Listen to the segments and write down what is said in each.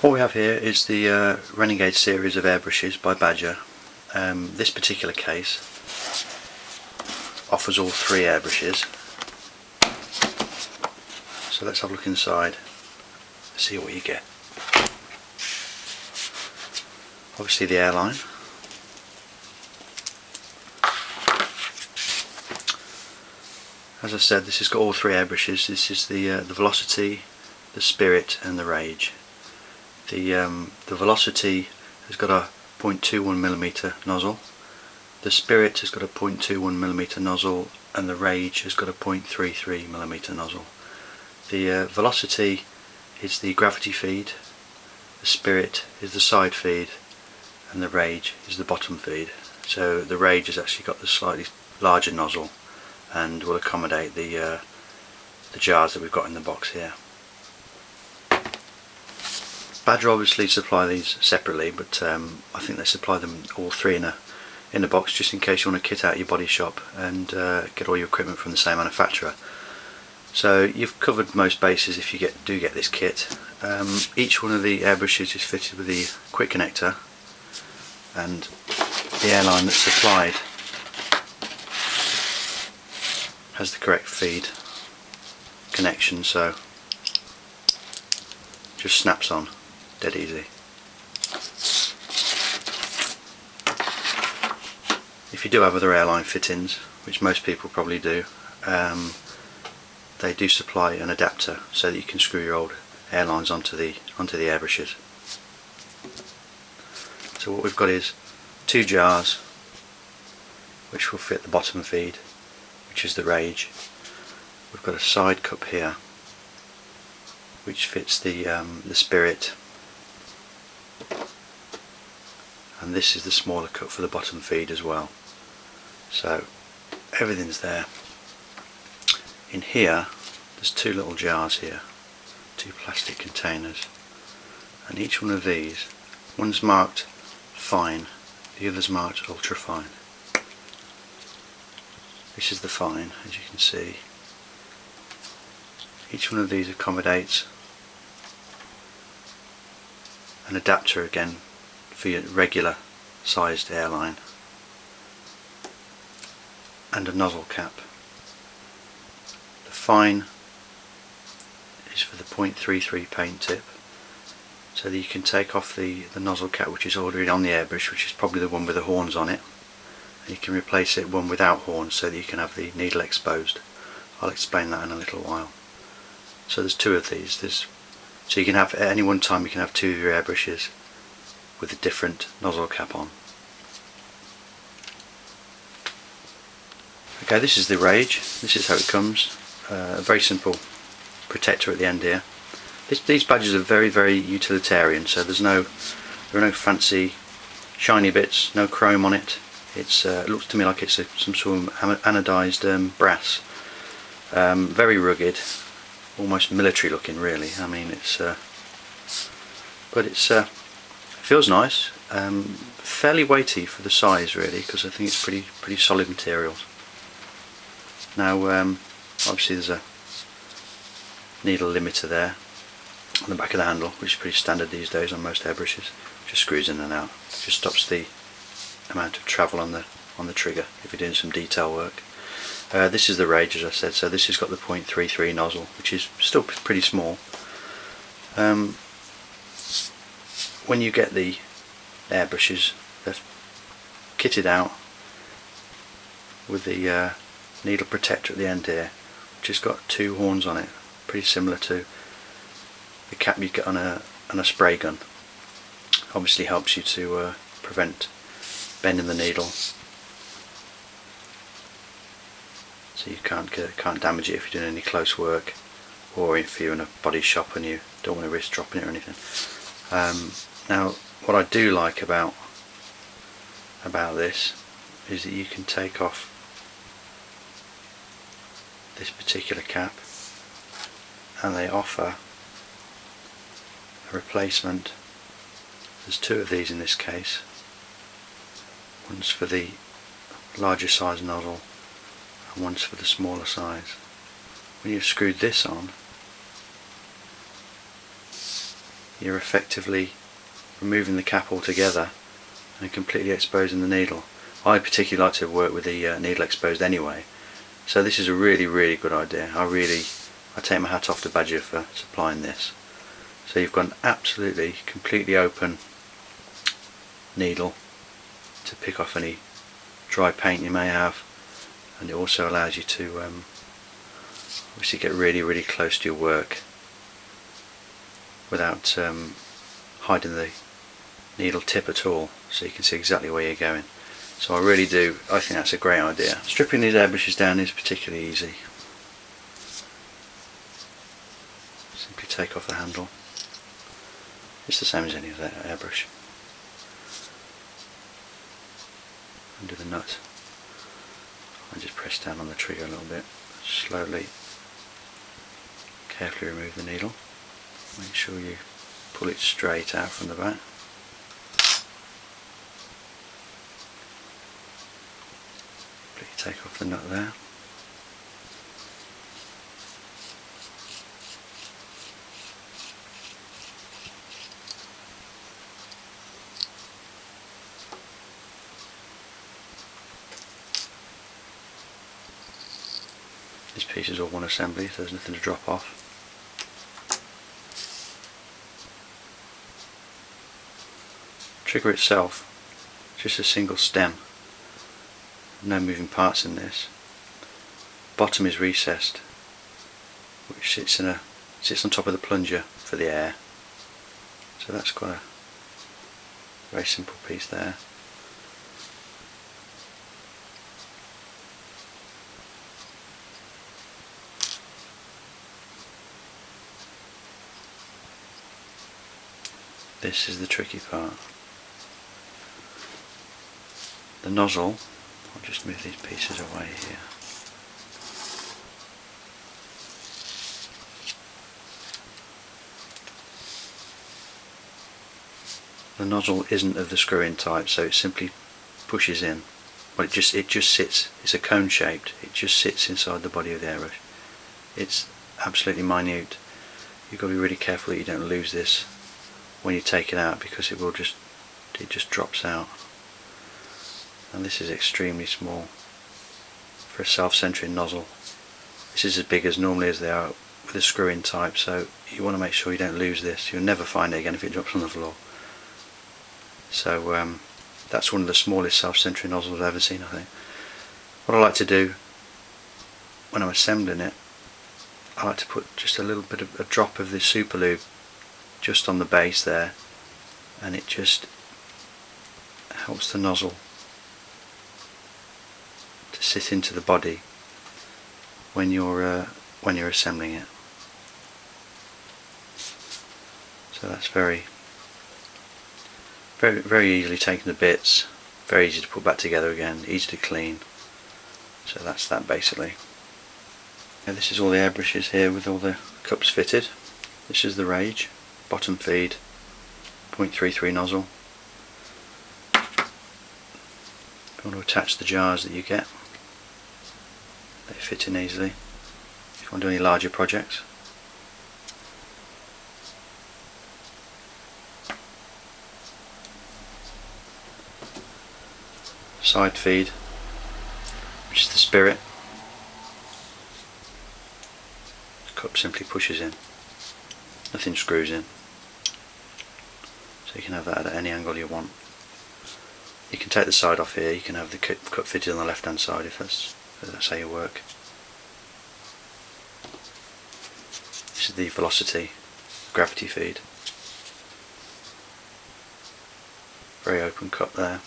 What we have here is the Renegade series of airbrushes by Badger. This particular case offers all three airbrushes. So let's have a look inside, see what you get. Obviously the airline. As I said, this has got all three airbrushes. This is the Velocity, the Spirit and the Rage. The Velocity has got a 0.21mm nozzle, the Spirit has got a 0.21mm nozzle, and the Rage has got a 0.33mm nozzle. The Velocity is the gravity feed, the Spirit is the side feed, and the Rage is the bottom feed. So the Rage has actually got the slightly larger nozzle and will accommodate the jars that we've got in the box here. Badger obviously supply these separately, but I think they supply them all three in a box, just in case you want to kit out your body shop and get all your equipment from the same manufacturer. So you've covered most bases if you do get this kit. Each one of the airbrushes is fitted with the quick connector, and the airline that's supplied has the correct feed connection, so just snaps on. Dead easy. If you do have other airline fittings, which most people probably do, they do supply an adapter so that you can screw your old airlines onto the airbrushes. So what we've got is two jars which will fit the bottom feed, which is the Rage. We've got a side cup here which fits the Spirit, and this is the smaller cup for the bottom feed as well. So everything's there. In here there's two little jars here, two plastic containers, and each one of these, one's marked fine, the other's marked ultra fine. This is the fine, as you can see. Each one of these accommodates an adapter again for your regular sized airline, and a nozzle cap. The fine is for the 0.33 paint tip, so that you can take off the nozzle cap which is already on the airbrush, which is probably the one with the horns on it, and you can replace it with one without horns so that you can have the needle exposed. I'll explain that in a little while. So there's two of these. So you can have, at any one time you can have two of your airbrushes with a different nozzle cap on. Okay, this is the Rage. This is how it comes. A very simple protector at the end here. These badges are very utilitarian, so there are no fancy shiny bits, no chrome on it. It looks to me like it's some sort of anodized brass. Very rugged, almost military looking, really. I mean, but it feels nice. Fairly weighty for the size, really, because I think it's pretty solid materials. Now, obviously there's a needle limiter there on the back of the handle, which is pretty standard these days on most airbrushes. Just screws in and out. Just stops the amount of travel on the trigger if you're doing some detail work. This is the Rage, as I said, so this has got the 0.33 nozzle, which is still pretty small. When you get the airbrushes, they're kitted out with the needle protector at the end here, which has got two horns on it, pretty similar to the cap you get on a spray gun. Obviously helps you to prevent bending the needle, so you can't damage it if you're doing any close work, or if you're in a body shop and you don't want to risk dropping it or anything. Now, what I do like about this is that you can take off this particular cap, and they offer a replacement. There's two of these in this case. One's for the larger size nozzle and one's for the smaller size. When you've screwed this on, you're effectively removing the cap altogether and completely exposing the needle. I particularly like to work with the needle exposed anyway, so this is a really good idea. I take my hat off to Badger for supplying this. So you've got an absolutely completely open needle to pick off any dry paint you may have, and it also allows you to obviously get really close to your work without hiding the needle tip at all, so you can see exactly where you're going. So I think that's a great idea. Stripping these airbrushes down is particularly easy. Simply take off the handle. It's the same as any other airbrush. Undo the nut. I just press down on the trigger a little bit. Slowly, carefully remove the needle. Make sure you pull it straight out from the back. Take off the nut there. This piece is all one assembly, so there's nothing to drop off. Trigger itself, just a single stem. No moving parts in this. Bottom is recessed, which sits on top of the plunger for the air. So that's quite a very simple piece there. This is the tricky part. The nozzle, I'll just move these pieces away here. The nozzle isn't of the screw-in type, so it simply pushes in. Well, it just sits. It's a cone shaped. It just sits inside the body of the airbrush. It's absolutely minute. You've got to be really careful that you don't lose this when you take it out, because it just drops out. And this is extremely small for a self-centering nozzle. This is as big as normally as they are with a screw-in type, so you want to make sure you don't lose this. You'll never find it again if it drops on the floor. So that's one of the smallest self-centering nozzles I've ever seen, I think. What I like to do when I'm assembling it, I like to put just a little bit of a drop of this super lube just on the base there, and it just helps the nozzle to sit into the body when you're assembling it. So that's very easily taken to bits, very easy to put back together again, easy to clean. So that's that basically. Now this is all the airbrushes here with all the cups fitted. This is the Rage, bottom feed, 0.33 nozzle. If you want to attach the jars that you get, they fit in easily. If you want to do any larger projects. Side feed, which is the spirit. The cup simply pushes in. Nothing screws in. So you can have that at any angle you want. You can take the side off here, you can have the cup fitted on the left hand side if that's how you work. This is the Velocity gravity feed. Very open cup there.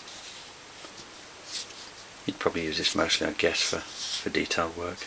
You'd probably use this mostly, I guess, for detailed work.